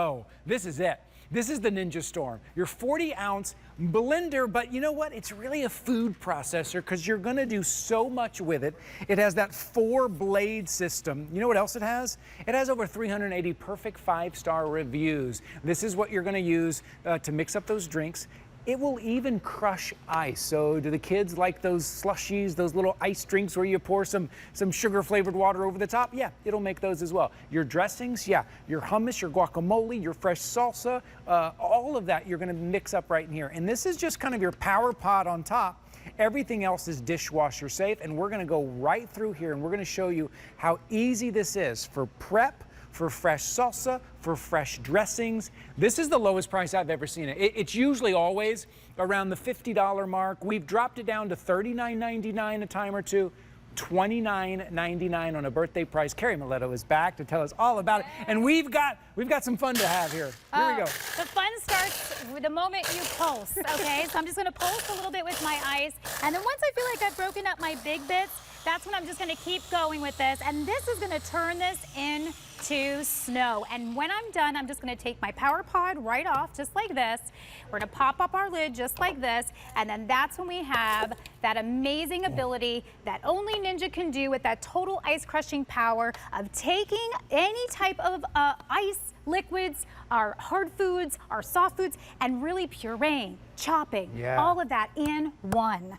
Oh, this is it. This is the Ninja Storm, your 40-ounce blender, but you know what? It's really a food processor because you're going to do so much with it. It has that 4-blade system. You know what else it has? It has over 380 perfect 5-star reviews. This is what you're going to use to mix up those drinks. It will even crush ice. So do the kids like those slushies, those little ice drinks where you pour some sugar-flavored water over the top? Yeah, it'll make those as well. Your dressings, yeah, your hummus, your guacamole, your fresh salsa, all of that you're gonna mix up right in here. And this is just kind of your power pot on top. Everything else is dishwasher safe, and we're gonna go right through here and we're gonna show you how easy this is for prep, for fresh salsa, for fresh dressings. This is the lowest price I've ever seen it. It's usually always around the $50 mark. We've dropped it down to $39.99 a time or two, $29.99 on a birthday price. Carrie Mileto is back to tell us all about it, and we've got some fun to have here. Here we go. The fun starts with the moment you pulse, okay? So I'm just gonna pulse a little bit with my ice, and then once I feel like I've broken up my big bits, that's when I'm just gonna keep going with this, and this is gonna turn this into snow. And when I'm done, I'm just gonna take my power pod right off, just like this. We're gonna pop up our lid just like this, and then that's when we have that amazing ability that only Ninja can do with that total ice crushing power of taking any type of ice, liquids, our hard foods, our soft foods, and really pureeing, chopping, all of that in one.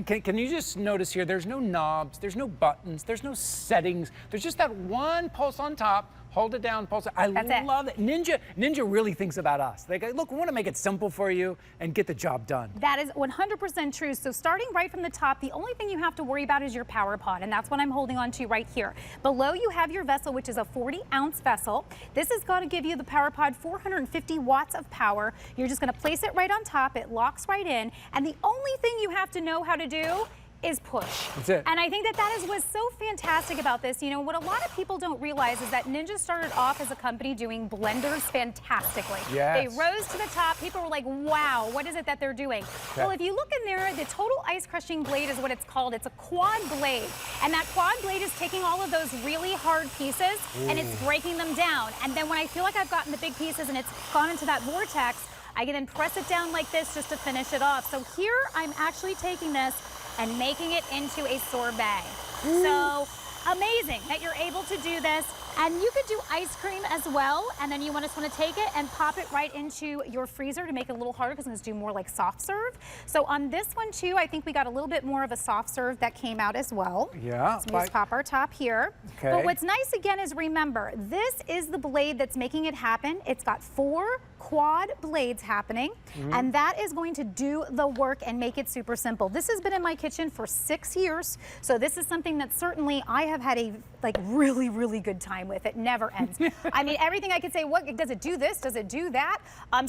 Can you just notice here, there's no knobs, there's no buttons, there's no settings. There's just that one pulse on top. Hold it down, pulse it. I love it. Ninja really thinks about us. They go, look, we want to make it simple for you and get the job done. That is 100% true. So starting right from the top, the only thing you have to worry about is your power pod, and that's what I'm holding on to right here. Below you have your vessel, which is a 40-ounce vessel. This is going to give you the power pod 450 watts of power. You're just going to place it right on top. It locks right in, and the only thing you have to know how to do is push. That's it. And I think that is what's so fantastic about this. You know, what a lot of people don't realize is that Ninja started off as a company doing blenders fantastically. Yes. They rose to the top. People were like, wow, what is it that they're doing? Okay. Well, if you look in there, the total ice crushing blade is what it's called. It's a quad blade. And that quad blade is taking all of those really hard pieces and it's breaking them down. And then when I feel like I've gotten the big pieces and it's gone into that vortex, I can then press it down like this just to finish it off. So here I'm actually taking this and making it into a sorbet. So amazing that you're able to do this. And you could do ice cream as well, and then you just want to take it and pop it right into your freezer to make it a little harder because it's do more like soft serve. So on this one too, I think we got a little bit more of a soft serve that came out as well. Yeah. So we just pop our top here. Okay. But what's nice again is remember, this is the blade that's making it happen. It's got 4 quad blades happening, and that is going to do the work and make it super simple. This has been in my kitchen for 6 years, so this is something that certainly I have had a really, really good time with. It never ends. I mean, everything I could say, what does it do this? Does it do that?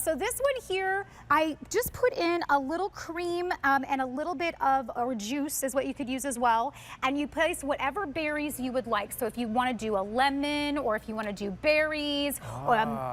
So this one here, I just put in a little cream and a little bit of or juice is what you could use as well. And you place whatever berries you would like. So if you want to do a lemon or if you want to do berries,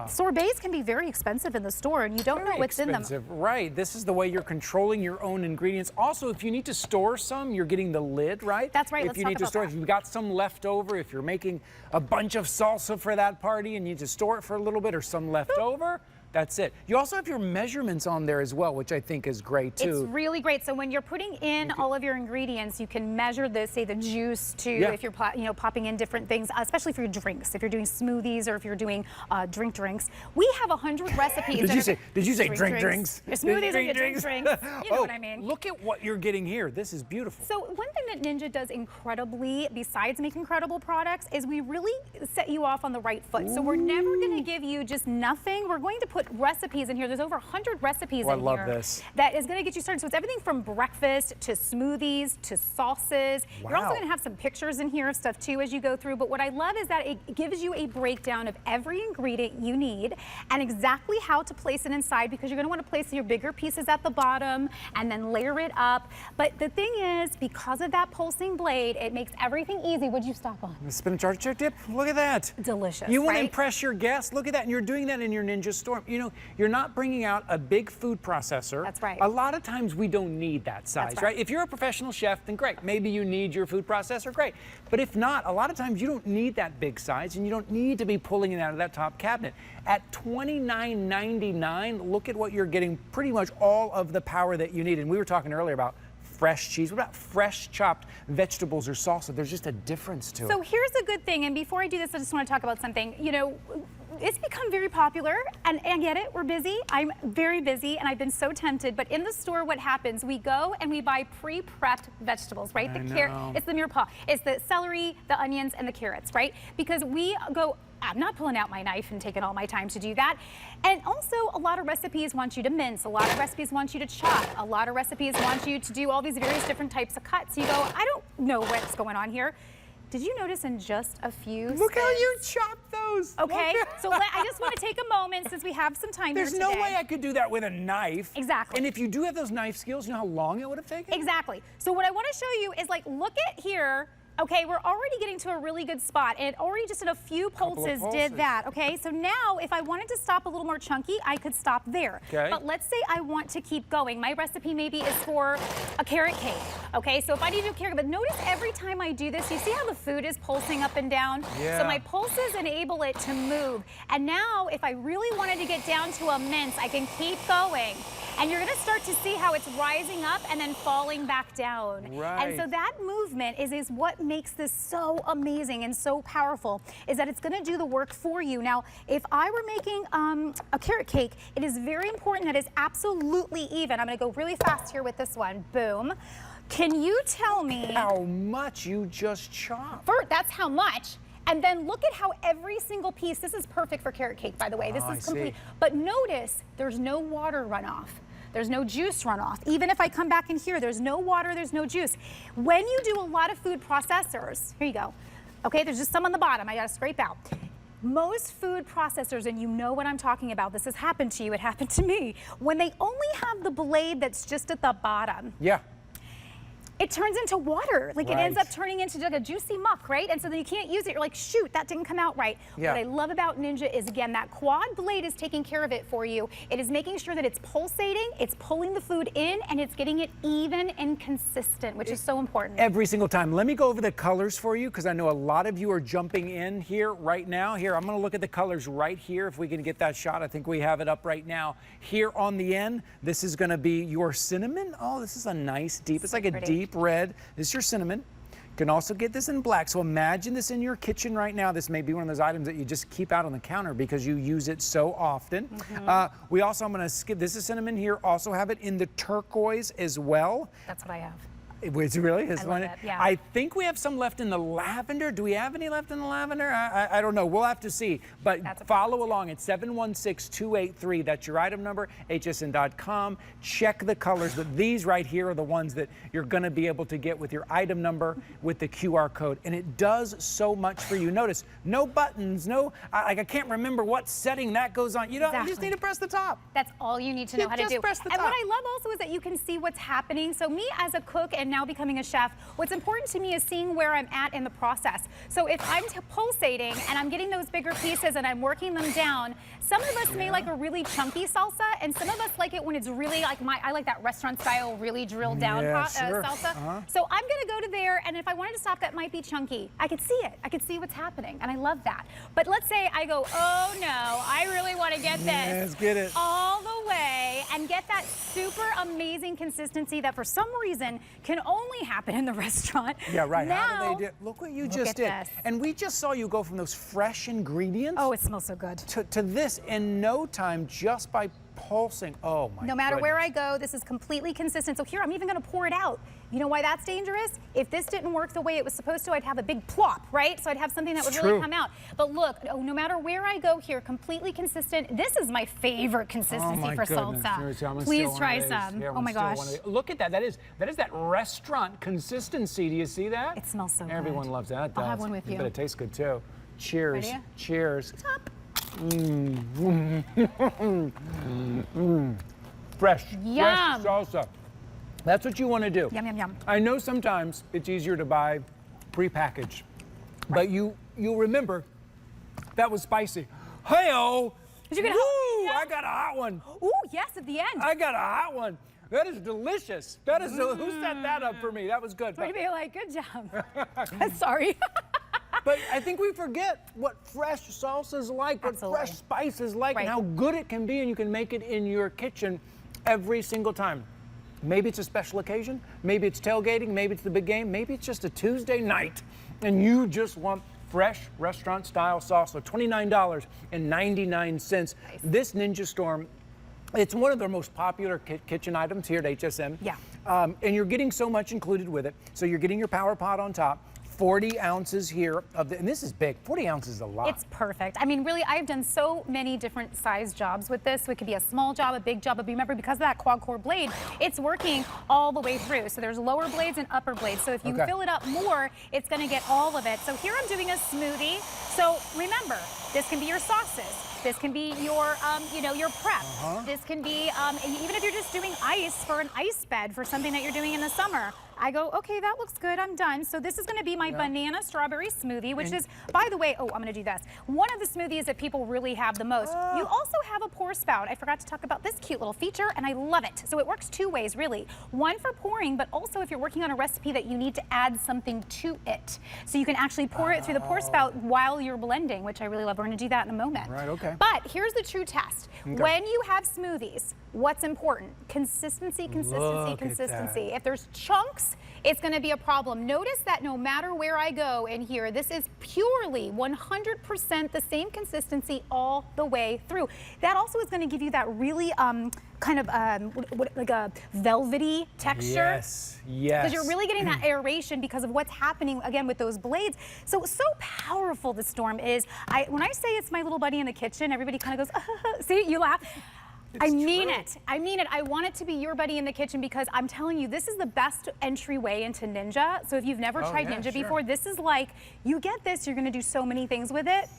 sorbets can be very expensive in the store and you don't know what's in them. Right. This is the way you're controlling your own ingredients. Also, if you need to store some, you're getting the lid, right? That's right. If you need to store, if you've got some left over, if you're making a bunch of salsa for that party and you need to store it for a little bit or some left over, that's it. You also have your measurements on there as well, which I think is great too. It's really great. So when you're putting in all of your ingredients, you can measure the, say, the juice too. If you're popping in different things, especially for your drinks. If you're doing smoothies or if you're doing drinks. We have 100 recipes. Did you say drink drinks? Your smoothies or your drinks. You know what I mean. Look at what you're getting here. This is beautiful. So one thing that Ninja does incredibly, besides making incredible products, is we really set you off on the right foot. So we're never going to give you just nothing. We're going to put recipes in here. There's over 100 recipes in here. I love this. That is going to get you started. So it's everything from breakfast to smoothies to sauces. Wow. You're also going to have some pictures in here of stuff too as you go through. But what I love is that it gives you a breakdown of every ingredient you need and exactly how to place it inside, because you're going to want to place your bigger pieces at the bottom and then layer it up. But the thing is, because of that pulsing blade, it makes everything easy. What'd you stop on? The spinach artichoke dip. Look at that. Delicious. You want to right? impress your guests. Look at that. And you're doing that in your Ninja Storm. you're not bringing out a big food processor. That's right. A lot of times we don't need that size, That's right. If you're a professional chef, then great. Maybe you need your food processor, great. But if not, a lot of times you don't need that big size, and you don't need to be pulling it out of that top cabinet. At $29.99, look at what you're getting, pretty much all of the power that you need. And we were talking earlier about fresh cheese. What about fresh chopped vegetables or salsa? There's just a difference to it. So here's a good thing, and before I do this, I just want to talk about something. It's become very popular, and I get it, we're busy. I'm very busy, and I've been so tempted, but in the store, what happens? We go and we buy pre-prepped vegetables, right? It's the mirepoix, it's the celery, the onions, and the carrots, right? Because we go, I'm not pulling out my knife and taking all my time to do that. And also, a lot of recipes want you to mince, a lot of recipes want you to chop, a lot of recipes want you to do all these various different types of cuts. You go, I don't know what's going on here. Did you notice in just a few Look how you chopped those. Okay, so I just want to take a moment since we have some time There's here no today. way I could do that with a knife. Exactly. And if you do have those knife skills, you know how long it would have taken? Exactly. So what I want to show you is look at here. Okay, we're already getting to a really good spot, and it already just in a few pulses did that, okay? So now, if I wanted to stop a little more chunky, I could stop there. Okay. But let's say I want to keep going. My recipe maybe is for a carrot cake, okay? So if I need to do carrot, but notice every time I do this, you see how the food is pulsing up and down? Yeah. So my pulses enable it to move. And now, if I really wanted to get down to a mince, I can keep going. And you're gonna start to see how it's rising up and then falling back down. Right. And so that movement is what makes this so amazing and so powerful, is that it's gonna do the work for you. Now, if I were making a carrot cake, it is very important that it's absolutely even. I'm gonna go really fast here with this one, boom. Can you tell me? How much you just chopped. That's how much. And then look at how every single piece, this is perfect for carrot cake, by the way. This is complete. But notice there's no water runoff. There's no juice runoff. Even if I come back in here, there's no water, there's no juice. When you do a lot of food processors, here you go. Okay, there's just some on the bottom I gotta scrape out. Most food processors, and you know what I'm talking about, this has happened to you, it happened to me. When they only have the blade that's just at the bottom, yeah, it turns into water. It ends up turning into like a juicy muck, right? And so then you can't use it. You're like, shoot, that didn't come out right. Yeah. What I love about Ninja is, again, that quad blade is taking care of it for you. It is making sure that it's pulsating, it's pulling the food in, and it's getting it even and consistent, which is so important. Every single time. Let me go over the colors for you, because I know a lot of you are jumping in here right now. Here, I'm gonna look at the colors right here, if we can get that shot. I think we have it up right now. Here on the end, this is gonna be your cinnamon. Oh, this is a nice deep, it's like a deep red. This is your cinnamon. You can also get this in black. So imagine this in your kitchen right now. This may be one of those items that you just keep out on the counter because you use it so often. We also, I'm gonna skip, this is cinnamon here, also have it in the turquoise as well. That's what I have. It's really is I one. love it, yeah. I think we have some left in the lavender. Do we have any left in the lavender? I don't know. We'll have to see. But follow along at 716-283. That's your item number, hsn.com. Check the colors. But these right here are the ones that you're going to be able to get with your item number with the QR code. And it does so much for you. Notice, no buttons, no, I can't remember what setting that goes on. You don't, you just need to press the top. That's all you need to know how to do. Just press the top. And what I love also is that you can see what's happening. So me as a cook and now becoming a chef, what's important to me is seeing where I'm at in the process. So if I'm pulsating and I'm getting those bigger pieces and I'm working them down, some of us may like a really chunky salsa, and some of us like it when it's really like I like that restaurant style, really drilled down salsa. So I'm gonna go to there, and if I wanted to stop, that might be chunky. I could see it. I could see what's happening, and I love that. But let's say I go, oh no, I really want to get this Let's get it all the way and get that super amazing consistency that for some reason can only happen in the restaurant. Yeah, right. Now, how do they do? Look what you just did. This. And we just saw you go from those fresh ingredients. Oh, it smells so good. To this in no time, just by pulsing. Oh my. No matter where I go, this is completely consistent. So here, I'm even going to pour it out. You know why that's dangerous? If this didn't work the way it was supposed to, I'd have a big plop, right? So I'd have something that would really come out. But look, no matter where I go here, completely consistent. This is my favorite consistency for salsa. Please try some. Oh my gosh. Look at that. That is that restaurant consistency. Do you see that? It smells so good. Everyone loves that. I'll have one with you. But it tastes good too. Cheers. Ready? Cheers. Top. Fresh. Yum. Fresh salsa. That's what you want to do. Yum, yum, yum. I know sometimes it's easier to buy prepackaged, but you remember that was spicy. Hey-oh! You're gonna help me? I got a hot one. Ooh, yes, at the end. I got a hot one. That is delicious. That is, who set that up for me? That was good. We'd be like, good job. Sorry. But I think we forget what fresh salsa is like, what fresh spice is like, and how good it can be, and you can make it in your kitchen every single time. Maybe it's a special occasion, maybe it's tailgating, maybe it's the big game, maybe it's just a Tuesday night, and you just want fresh restaurant-style salsa, $29.99. Nice. This Ninja Storm, it's one of the most popular kitchen items here at HSN. Yeah. And you're getting so much included with it. So you're getting your power pot on top. 40 ounces here of the, and this is big. 40 ounces is a lot. It's perfect. I mean, really, I've done so many different size jobs with this. So it could be a small job, a big job, but remember, because of that quad core blade, it's working all the way through. So there's lower blades and upper blades. So if you fill it up more, it's going to get all of it. So here I'm doing a smoothie. So remember, this can be your sauces. This can be your, your prep. This can be, even if you're just doing ice for an ice bed for something that you're doing in the summer. I go, okay, that looks good, I'm done. So this is gonna be my banana strawberry smoothie, which is, by the way, I'm gonna do this. One of the smoothies that people really have the most. You also have a pour spout. I forgot to talk about this cute little feature, and I love it. So it works two ways, really. One for pouring, but also if you're working on a recipe that you need to add something to it. So you can actually pour it through the pour spout while you're blending, which I really love. We're gonna do that in a moment. Right, okay. But here's the true test. When you have smoothies, what's important? Consistency, consistency, consistency. If there's chunks, it's going to be a problem. Notice that no matter where I go in here, this is purely 100% the same consistency all the way through. That also is going to give you that really kind of like a velvety texture. Yes, yes. Because you're really getting that aeration because of what's happening, again, with those blades. So powerful the Storm is. When I say it's my little buddy in the kitchen, everybody kind of goes, see, you laugh. I mean it. I mean it. I want it to be your buddy in the kitchen because I'm telling you, this is the best entryway into Ninja. So if you've never tried Ninja before, this is like, you get this, you're going to do so many things with it.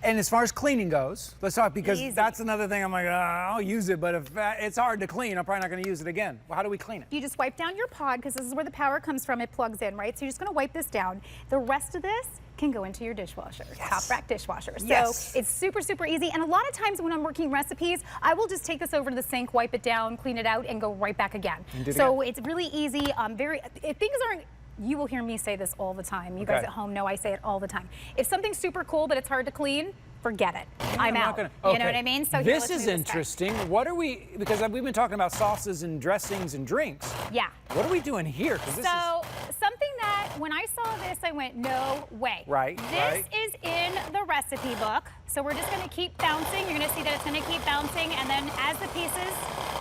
And as far as cleaning goes, let's talk, because that's another thing I'm like, I'll use it, but if it's hard to clean, I'm probably not going to use it again. Well, how do we clean it? You just wipe down your pod, because this is where the power comes from. It plugs in, right? So you're just going to wipe this down. The rest of this can go into your dishwasher, top rack dishwasher. So it's super, super easy. And a lot of times when I'm working recipes, I will just take this over to the sink, wipe it down, clean it out, and go right back again. So it's really easy. Things aren't. You will hear me say this all the time. You guys at home know I say it all the time. If something's super cool but it's hard to clean, forget it. I'm out. You know what I mean? So this is interesting. What are we, because we've been talking about sauces and dressings and drinks. Yeah. What are we doing here? So something that when I saw this, I went, no way. This is in the recipe book. So we're just gonna keep bouncing. You're gonna see that it's gonna keep bouncing. And then as the pieces,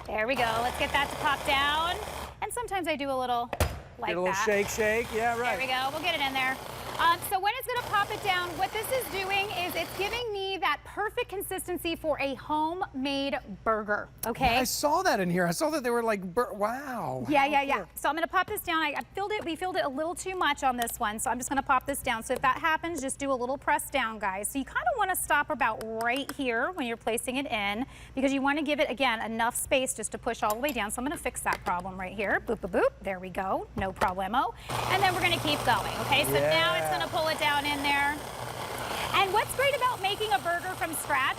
there we go. Let's get that to pop down. And sometimes I do a little like get a little shake, yeah, right. There we go, we'll get it in there. So when it's gonna pop it down, what this is doing is it's giving me that perfect consistency for a homemade burger, okay? Yeah, I saw that in here. I saw that they were like, wow. Yeah. So I'm gonna pop this down. We filled it a little too much on this one, so I'm just gonna pop this down. So if that happens, just do a little press down, guys. So you kind of wanna stop about right here when you're placing it in, because you wanna give it, again, enough space just to push all the way down. So I'm gonna fix that problem right here. Boop, boop, boop. There we go, no problemo. And then we're gonna keep going, okay? So now it's gonna pull it down in there. And what's great about making a burger from scratch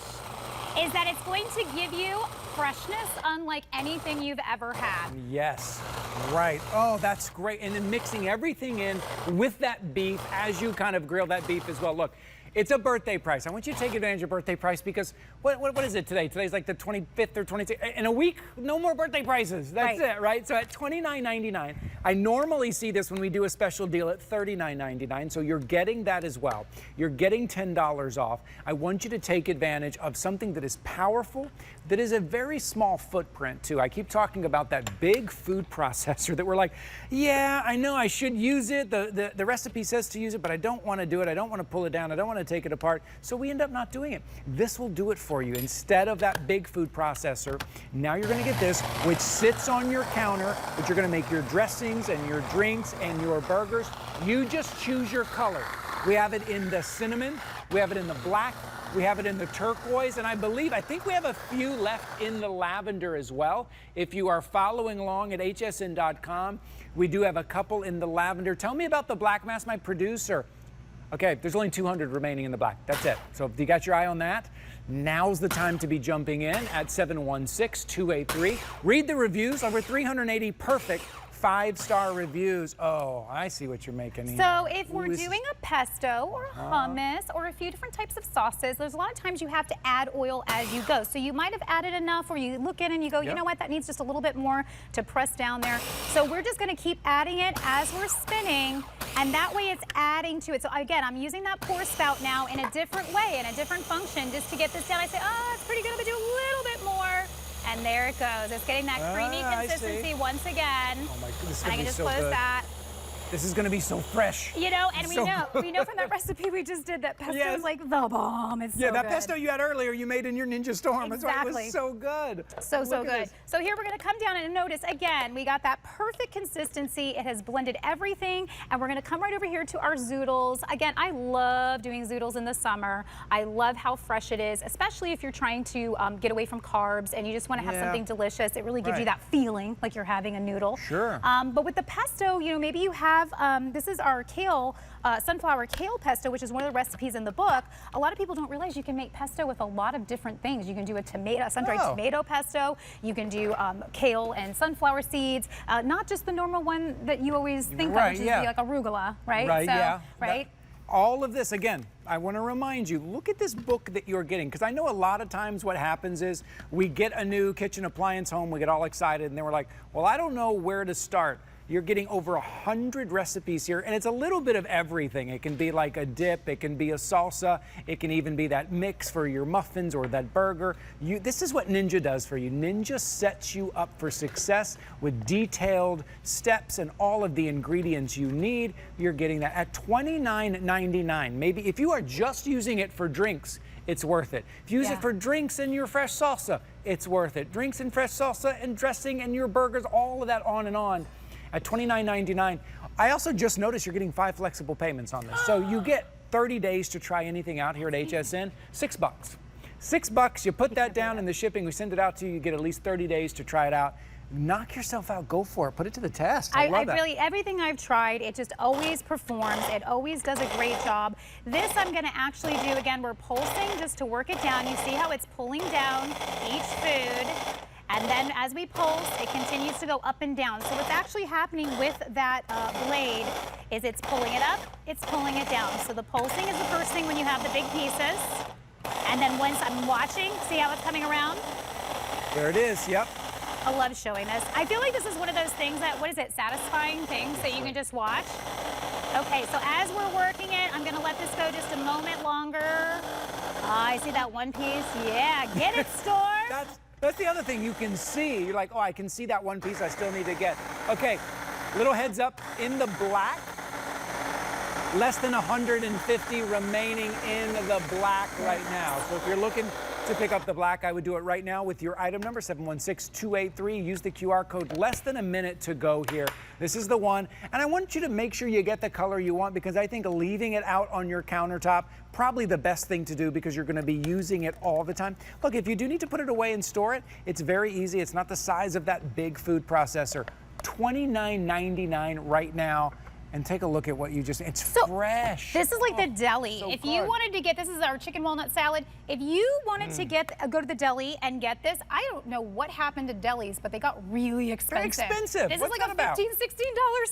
is that it's going to give you freshness unlike anything you've ever had. Yes, right. Oh, that's great. And then mixing everything in with that beef as you kind of grill that beef as well. Look, it's a birthday price. I want you to take advantage of birthday price because what is it today? Today's like the 25th or 26th. In a week, no more birthday prices. That's it, right? So at $29.99, I normally see this when we do a special deal at $39.99. So you're getting that as well. You're getting $10 off. I want you to take advantage of something that is powerful, that is a very small footprint too. I keep talking about that big food processor that we're like, yeah, I know I should use it. The recipe says to use it, but I don't want to do it. I don't want to pull it down. I don't want to take it apart. So we end up not doing it. This will do it for you. Instead of that big food processor, now you're going to get this, which sits on your counter, which you're going to make your dressings and your drinks and your burgers. You just choose your color. We have it in the cinnamon. We have it in the black. We have it in the turquoise, and I think we have a few left in the lavender as well. If you are following along at hsn.com, we do have a couple in the lavender. Tell me about the black mass, my producer. Okay, there's only 200 remaining in the black. That's it. So if you got your eye on that, now's the time to be jumping in at 716-283. Read the reviews, over 380 perfect 5-star reviews. Oh, I see what you're making here. So if we're doing a pesto or hummus or a few different types of sauces, there's a lot of times you have to add oil as you go. So you might have added enough, or you look in and you go, you know what, that needs just a little bit more to press down there. So we're just going to keep adding it as we're spinning, and that way it's adding to it. So again, I'm using that pour spout now in a different way, in a different function, just to get this down. I say, oh, it's pretty good. I'm going to do a little bit more. And there it goes. It's getting that creamy consistency once again. Oh my goodness, and I can just close that. This is going to be so fresh. You know, and we know from that recipe we just did that pesto is like the bomb. It's so good. That pesto you had earlier, you made in your Ninja Storm. Exactly. That's why it was so good. So good. So here we're going to come down and notice again, we got that perfect consistency. It has blended everything, and we're going to come right over here to our zoodles. Again, I love doing zoodles in the summer. I love how fresh it is, especially if you're trying to get away from carbs and you just want to have something delicious. It really gives you that feeling like you're having a noodle. Sure. But with the pesto, you know, maybe you have this is our kale, sunflower kale pesto, which is one of the recipes in the book. A lot of people don't realize you can make pesto with a lot of different things. You can do a tomato, sun-dried tomato pesto. You can do kale and sunflower seeds, not just the normal one that you always think of, which is like arugula, right? Right. All of this, again, I want to remind you, look at this book that you're getting, because I know a lot of times what happens is we get a new kitchen appliance home, we get all excited, and then we're like, well, I don't know where to start. You're getting over 100 recipes here, and it's a little bit of everything. It can be like a dip, it can be a salsa, it can even be that mix for your muffins or that burger. This is what Ninja does for you. Ninja sets you up for success with detailed steps and all of the ingredients you need. You're getting that at $29.99. Maybe if you are just using it for drinks, it's worth it. If you use it for drinks and your fresh salsa, it's worth it. Drinks and fresh salsa and dressing and your burgers, all of that on and on. At $29.99. I also just noticed you're getting 5 flexible payments on this. So you get 30 days to try anything out here at HSN, $6. $6, you put that down in the shipping, we send it out to you, you get at least 30 days to try it out. Knock yourself out, go for it, put it to the test. I love that. Really, everything I've tried, it just always performs, it always does a great job. This I'm gonna actually do, again, we're pulsing just to work it down. You see how it's pulling down each food. And then as we pulse, it continues to go up and down. So what's actually happening with that blade is it's pulling it up, it's pulling it down. So the pulsing is the first thing when you have the big pieces. And then once I'm watching, see how it's coming around? There it is, yep. I love showing this. I feel like this is one of those things that, what is it, satisfying things that you can just watch? Okay, so as we're working it, I'm gonna let this go just a moment longer. I see that one piece. Yeah, get it, Storm. That's the other thing you can see. You're like, oh, I can see that one piece I still need to get. Okay, little heads up, in the black, less than 150 remaining in the black right now. So if you're looking to pick up the black, I would do it right now with your item number, 716-283. Use the QR code, less than a minute to go here. This is the one, and I want you to make sure you get the color you want, because I think leaving it out on your countertop, probably the best thing to do, because you're gonna be using it all the time. Look, if you do need to put it away and store it, it's very easy. It's not the size of that big food processor. $29.99 right now. And take a look at what you just, it's fresh. This is like the deli. So if you wanted to get, this is our chicken walnut salad. If you wanted to get, go to the deli and get this, I don't know what happened to delis, but they got really expensive. They're expensive. This is like a $15, $16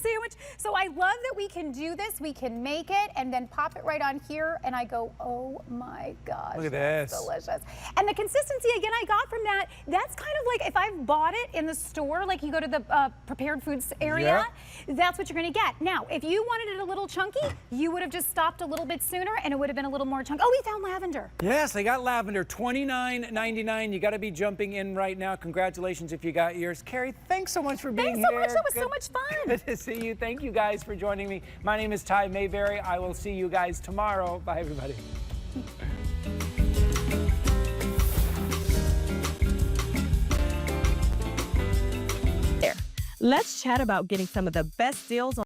sandwich. So I love that we can do this. We can make it and then pop it right on here. And I go, oh my gosh. Look at this. Delicious. And the consistency, again, I got from that, that's kind of like if I've bought it in the store, like you go to the prepared foods area, that's what you're gonna get. Now, if you wanted it a little chunky, you would have just stopped a little bit sooner and it would have been a little more chunky. Oh, we found lavender. Yes, they got lavender, $29.99. You got to be jumping in right now. Congratulations if you got yours. Carrie, thanks so much for being here. Thanks so much. That was so much fun. Good to see you. Thank you guys for joining me. My name is Ty Mayberry. I will see you guys tomorrow. Bye, everybody. Let's chat about getting some of the best deals on